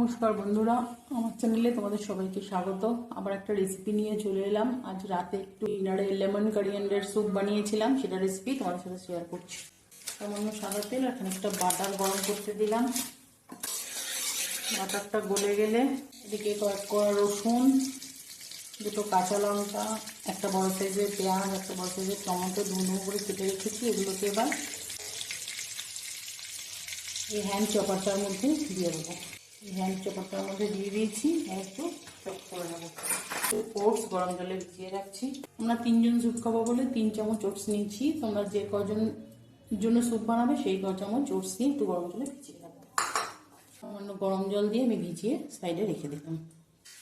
নমস্কার বন্ধুরা, আমার চ্যানেলে তোমাদের সবাইকে স্বাগত। আবার একটা রেসিপি নিয়ে চলে এলাম। আজ রাতে একটু ডিনারে লেমন কারিয়ান্ডার স্যুপ বানিয়েছিলাম, সেটা রেসিপি তোমাদের সাথে শেয়ার করছি। সামান্য সাদা তেল আর খানিকটা বাটার গরম করতে দিলাম। বাটারটা গলে গেলে এদিকে কয়েক কোয়া রসুন, দুটো কাঁচা লঙ্কা, একটা বড় সাইজের পেঁয়াজ, একটা বড় সাইজের টমেটো ডুমো করে কেটে রেখেছি। এগুলোকে এবার এই হ্যান্ড চপারটার মধ্যে দিয়ে দেবো। হ্যান্ড চপারটার মধ্যে দিয়ে দিয়েছি, একটু চপ করে নেবো। ওটস গরম জলে ভিজিয়ে রাখছি। আমরা 3 জন স্যুপ খাবো বলে 3 চামচ ওটস নিয়েছি। তোমরা যে কজন জন্য স্যুপ বানাবে সেই 1 চামচ ওটস নিয়ে একটু গরম জলে ভিজিয়ে রাখবো। সামান্য গরম জল দিয়ে আমি ভিজিয়ে সাইডে রেখে দিলাম।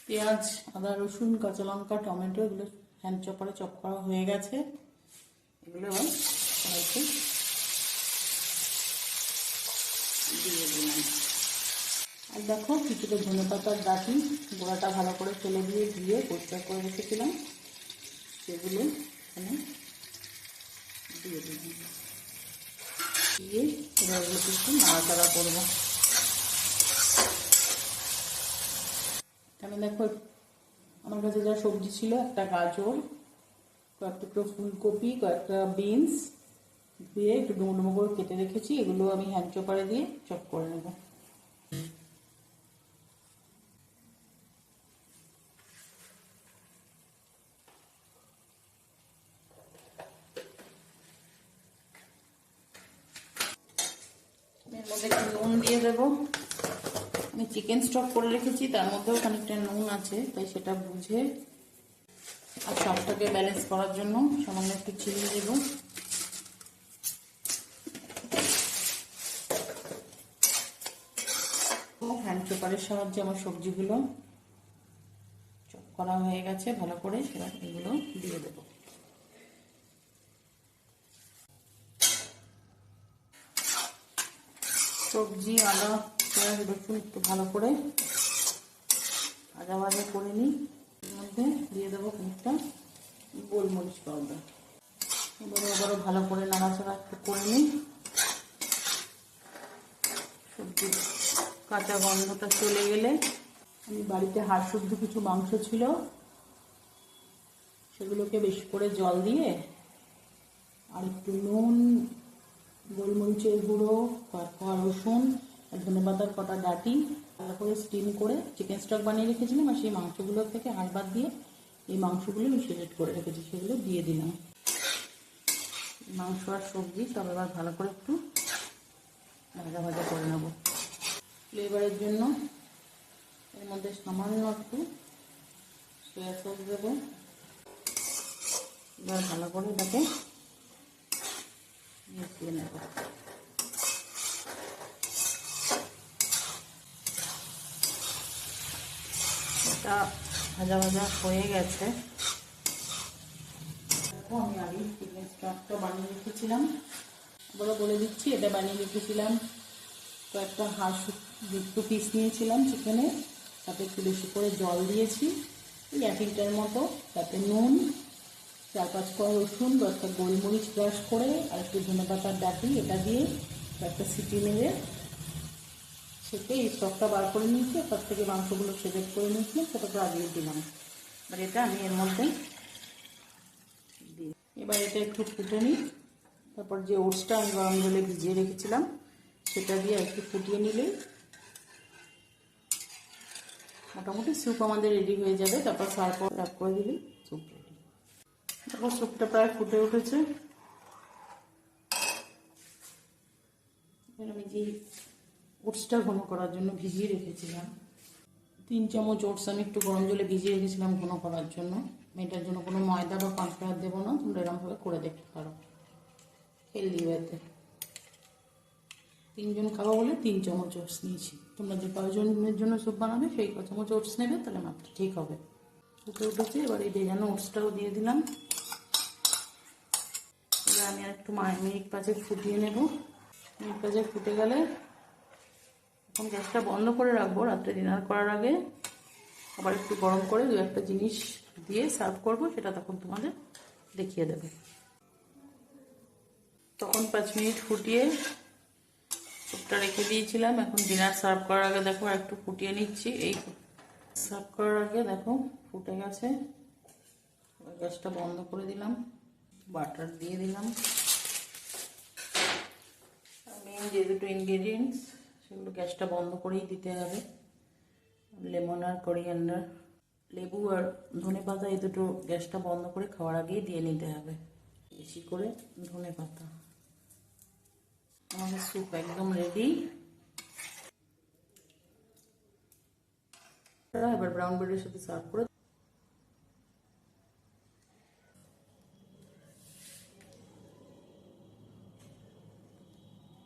পেঁয়াজ, আদা, রসুন, কাঁচা লঙ্কা, টমেটো এগুলো হ্যান্ড চপারে চপ করা হয়ে গেছে। এগুলো এবার সবাইকে দিয়ে দিলাম। আর দেখো, কিছুটা ধনেপাতার ডাঁটি গোড়াটা ভালো করে ফেলে দিয়ে ধুয়ে পরিষ্কার করে রেখেছিলাম, সেগুলো এখানে দিয়ে দিলাম। দিয়ে এবার একটু নাড়াচাড়া করবো। এখানে দেখো, আমার কাছে যা সবজি ছিল, একটা গাজর, কয়েকটা ফুলকপি, কয়েকটা বিনস দিয়ে একটু ডুমো ডুমো করে কেটে রেখেছি। এগুলো আমি হ্যান্ড চপারে দিয়ে চপ করে নেব। এর মধ্যে একটু নুন দিয়ে দেবো। আমি চিকেন স্টক করে রেখেছি, তার মধ্যেও খানিকটা নুন আছে, তাই সেটা বুঝে আর সবটাকে ব্যালেন্স করার জন্য সামান্য একটু চিনি দেব। হ্যান্ড চপারের সাহায্যে আমার সবজিগুলো চপ করা হয়ে গেছে ভালো করে। এবার এগুলো দিয়ে দেবো। সবজি, আদা, পেঁয়াজ, রসুন একটু ভালো করে ভাজা ভাজা করে নিই। এর মধ্যে দিয়ে দেবো খানিকটা গোলমরিচ পাউডার। এবারে আবারও ভালো করে নাড়াচাড়া একটু করে নিই। সবজির কাঁচা গন্ধটা চলে গেলে আমি বাড়িতে হাড় শুদ্ধ কিছু মাংস ছিল, সেগুলোকে বেশি করে জল দিয়ে আর একটু নুন, গোলমরিচের গুঁড়ো, কয়েকটা রসুন আর ধনেপাতার কটা ডাঁটি ভালো করে স্টিম করে চিকেন স্টক বানিয়ে রেখেছিলাম। আর সেই মাংসগুলোর থেকে হাড় বাদ দিয়ে এই মাংসগুলো আমি সিলেক্ট করে রেখেছি, সেগুলো দিয়ে দিলাম। মাংস আর সবজি সব এবার ভালো করে একটু ভাজা ভাজা করে নেব। ফ্লেভারের জন্য এর মধ্যে সামান্য একটু সয়া সস দেবো। এবার ভালো করে এটাকে মিশিয়ে নেব। এটা ভাজা ভাজা হয়ে গেছে। আমি আগে চিকেন স্টকটা বানিয়ে রেখেছিলাম, আবারও বলে দিচ্ছি, এটা বানিয়ে রেখেছিলাম। কয়েকটা হাঁস দুটো পিস নিয়েছিলাম চিকেনের, তাতে একটু বেশি করে জল দিয়েছি, এই 1 লিটার মতো। তাতে নুন, 4-5 কোয়া রসুন, কয়েকটা গোলমরিচ ক্রাশ করে আর একটু ধনেপাতার ডাঁটি, এটা দিয়ে একটা সিটি মেরে সেটা এই স্টকটা বার করে নিয়েছি। তার থেকে মাংসগুলো সিলেক্ট করে নিয়েছিলাম, সেটা লাগিয়ে দিলাম। এবার এটা আমি এর মধ্যে দিই। এবার এটা একটু ফুটে নিই। তারপর যে ওটসটা আমি গরম জলে ভিজিয়ে রেখেছিলাম সেটা দিয়ে একটু ফুটিয়ে নিলে মোটামুটি স্যুপ আমাদের রেডি হয়ে যাবে। তারপর সার্ভ করে দিলে স্যুপ রেডি। তারপর স্যুপটা প্রায় ফুটে উঠেছে। এবার আমি যে ওটসটা ঘন করার জন্য ভিজিয়ে রেখেছিলাম, 3 চামচ ওটস আমি একটু গরম জলে ভিজিয়ে রেখেছিলাম ঘন করার জন্য। এটার জন্য কোনো ময়দা বা কর্নফ্লাওয়ার দেবো না, তোমরা এরকমভাবে করে দেখতে পারো, হেলদি ওয়েতে। 3 জন খাবো বলে 3 চামচ ওটস নিয়েছি। তোমরা যে কয়জনের জন্য স্যুপ বানাবে সেই 1 চামচ ওটস নেবে, তাহলে মাত্র ঠিক হবে। ফুটে উঠেছে। এবার এই ভেজানো ওটসটাও দিয়ে দিলাম। এবার আমি আর একটু মিনিট 5 ফুটিয়ে নেব। মিনিট 5 ফুটে গেলে এখন গ্যাসটা বন্ধ করে রাখবো। রাত্রে ডিনার করার আগে আবার একটু গরম করে 2-1টা জিনিস দিয়ে সার্ভ করবো, সেটা তখন তোমাদের দেখিয়ে দেবে। তখন 5 মিনিট ফুটিয়ে স্যুপটা রেখে দিয়েছিলাম। এখন ডিনার সার্ভ করার আগে দেখো একটু ফুটিয়ে নিচ্ছি। এই সার্ভ করার আগে দেখো ফুটে গেছে। গ্যাসটা বন্ধ করে দিলাম, বাটার দিয়ে দিলাম। মেন যে দুটো ইনগ্রেডিয়েন্টস সেগুলো গ্যাসটা বন্ধ করেই দিতে হবে। লেমন আর কোরিয়ান্ডার, লেবু আর ধনেপাতা, এই দুটো গ্যাসটা বন্ধ করে খাওয়ার আগেই দিয়ে নিতে হবে। বেশি করে ধনেপাতা। আমাদের স্যুপ একদম রেডি। এবার ব্রাউন ব্রেডের সাথে সার্ভ করে